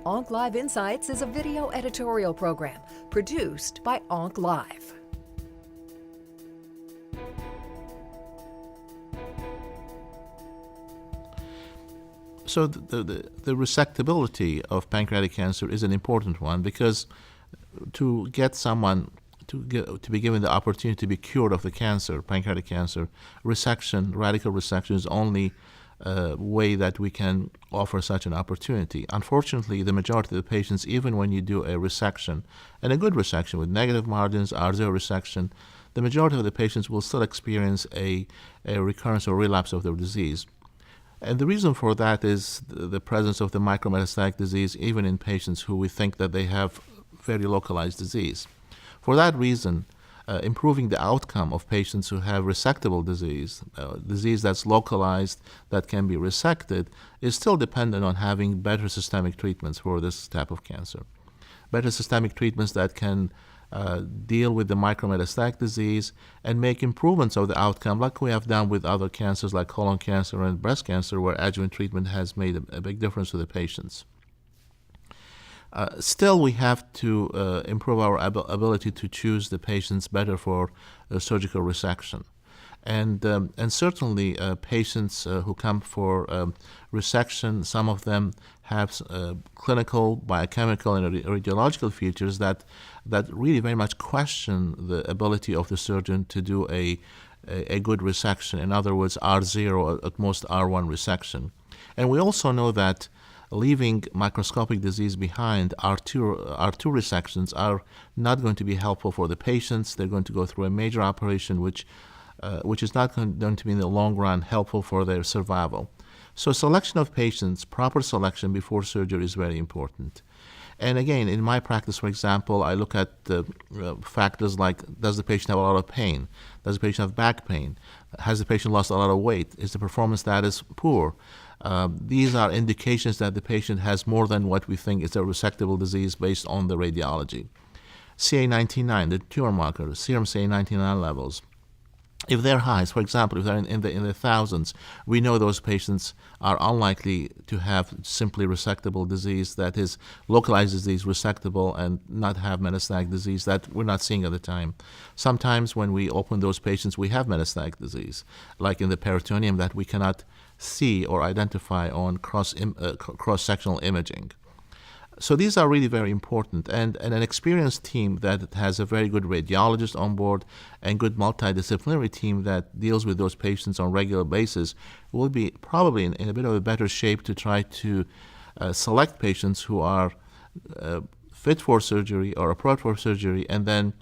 Onc Live Insights is a video editorial program produced by Onc Live. So the resectability of pancreatic cancer is an important one, because to get someone to be given the opportunity to be cured of the cancer, pancreatic cancer, resection, radical resection is only way that we can offer such an opportunity. Unfortunately, the majority of the patients, even when you do a resection, and a good resection with negative margins, R0 resection, the majority of the patients will still experience a recurrence or relapse of their disease. And the reason for that is the presence of the micrometastatic disease, even in patients who we think that they have very localized disease. For that reason, improving the outcome of patients who have resectable disease, disease that's localized, that can be resected, is still dependent on having better systemic treatments for this type of cancer. Better systemic treatments that can deal with the micrometastatic disease and make improvements of the outcome, like we have done with other cancers like colon cancer and breast cancer, where adjuvant treatment has made a big difference to the patients. Still, we have to improve our ability to choose the patients better for surgical resection. And certainly patients who come for resection, some of them have clinical, biochemical, and radiological features that really very much question the ability of the surgeon to do a good resection. In other words, R0 or at most R1 resection. And we also know that leaving microscopic disease behind, R2 resections are not going to be helpful for the patients. They're going to go through a major operation, which is not going to be in the long run helpful for their survival. So selection of patients, proper selection before surgery, is very important. And again, in my practice, for example, I look at factors like, does the patient have a lot of pain? Does the patient have back pain? Has the patient lost a lot of weight? Is the performance status poor? These are indications that the patient has more than what we think is a resectable disease based on the radiology. CA19-9, the tumor marker, serum CA19-9 levels, if they're high, for example, if they're in the thousands, we know those patients are unlikely to have simply resectable disease, that is, localized disease, resectable, and not have metastatic disease that we're not seeing at the time. Sometimes when we open those patients, we have metastatic disease, like in the peritoneum, that we cannot see or identify on cross-sectional imaging. So these are really very important, and an experienced team that has a very good radiologist on board and good multidisciplinary team that deals with those patients on a regular basis will be probably in a bit of a better shape to try to select patients who are fit for surgery or appropriate for surgery, and then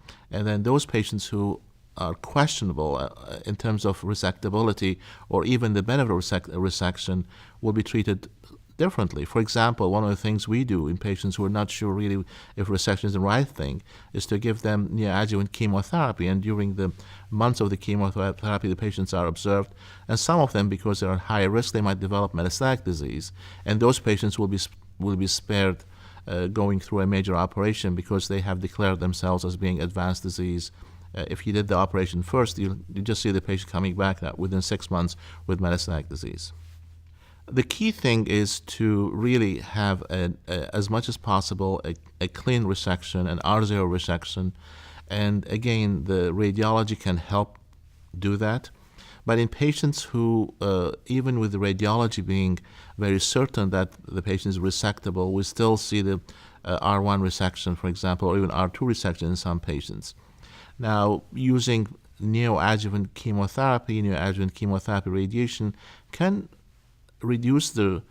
those patients who are questionable in terms of resectability or even the benefit of resection will be treated differently. For example, one of the things we do in patients who are not sure really if resection is the right thing is to give them neoadjuvant chemotherapy, and during the months of the chemotherapy the patients are observed, and some of them, because they're at higher risk, they might develop metastatic disease, and those patients will be spared going through a major operation because they have declared themselves as being advanced disease. If you did the operation first, you just see the patient coming back within 6 months with metastatic disease. The key thing is to really have, as much as possible, a clean resection, an R0 resection. And again, the radiology can help do that. But in patients who, even with the radiology being very certain that the patient is resectable, we still see the R1 resection, for example, or even R2 resection in some patients. Now, using neoadjuvant chemotherapy radiation can reduce the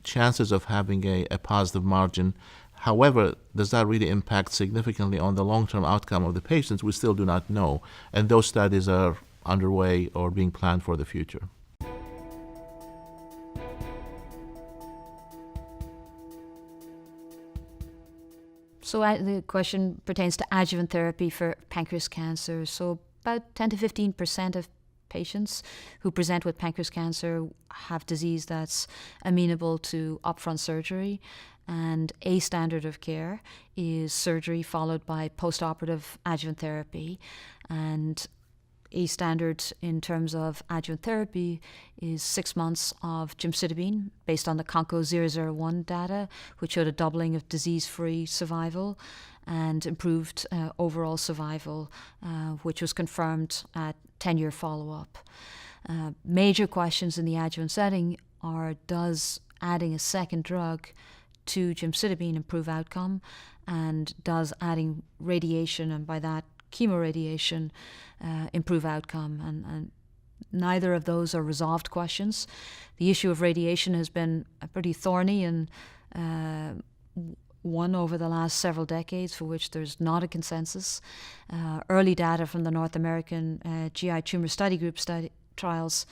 chances of having a positive margin. However, does that really impact significantly on the long-term outcome of the patients? We still do not know, and those studies are underway or being planned for the future. So the question pertains to adjuvant therapy for pancreas cancer. So about 10 to 15% of patients who present with pancreas cancer have disease that's amenable to upfront surgery, and a standard of care is surgery followed by postoperative adjuvant therapy. And a standard in terms of adjuvant therapy is 6 months of gemcitabine based on the CONCO 001 data, which showed a doubling of disease-free survival and improved overall survival, which was confirmed at 10-year follow-up. Major questions in the adjuvant setting are, does adding a second drug to gemcitabine improve outcome, and does adding radiation, and by that chemoradiation, improve outcome? And neither of those are resolved questions. The issue of radiation has been pretty thorny and one over the last several decades, for which there's not a consensus. Early data from the North American GI Tumor Study Group trials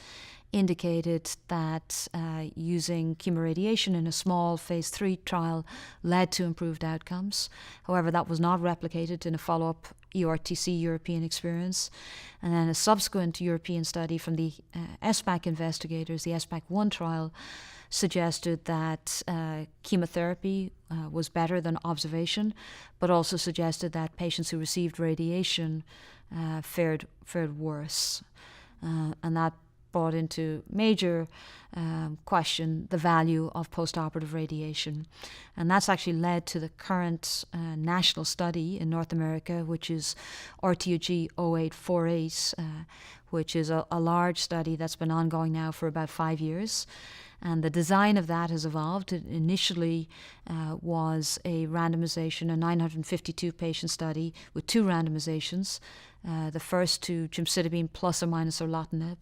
indicated that using chemoradiation in a small phase 3 trial led to improved outcomes. However, that was not replicated in a follow-up EORTC European experience. And then a subsequent European study from the SPAC investigators, the SPAC-1 trial, suggested that chemotherapy was better than observation, but also suggested that patients who received radiation fared worse. And that brought into major question the value of postoperative radiation. And that's actually led to the current national study in North America, which is RTOG 0848, which is a large study that's been ongoing now for about 5 years. And the design of that has evolved. It initially was a randomization, a 952 patient study with 2 randomizations, the first to gemcitabine plus or minus erlotinib,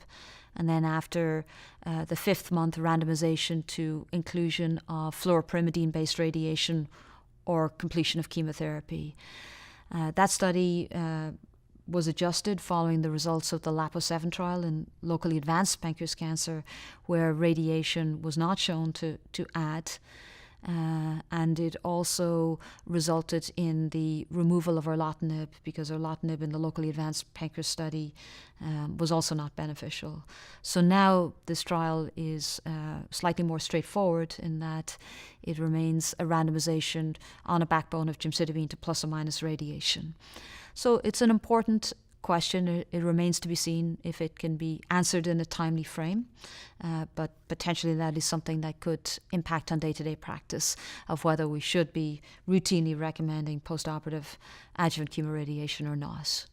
and then after the 5th month randomization to inclusion of fluoropyrimidine-based radiation or completion of chemotherapy. That study was adjusted following the results of the LAPO-7 trial in locally advanced pancreas cancer, where radiation was not shown to add. And it also resulted in the removal of erlotinib, because erlotinib in the locally advanced pancreas study was also not beneficial. So now this trial is slightly more straightforward in that it remains a randomization on a backbone of gemcitabine to plus or minus radiation. So it's an important question. It remains to be seen if it can be answered in a timely frame, but potentially that is something that could impact on day-to-day practice of whether we should be routinely recommending postoperative adjuvant chemoradiation or not.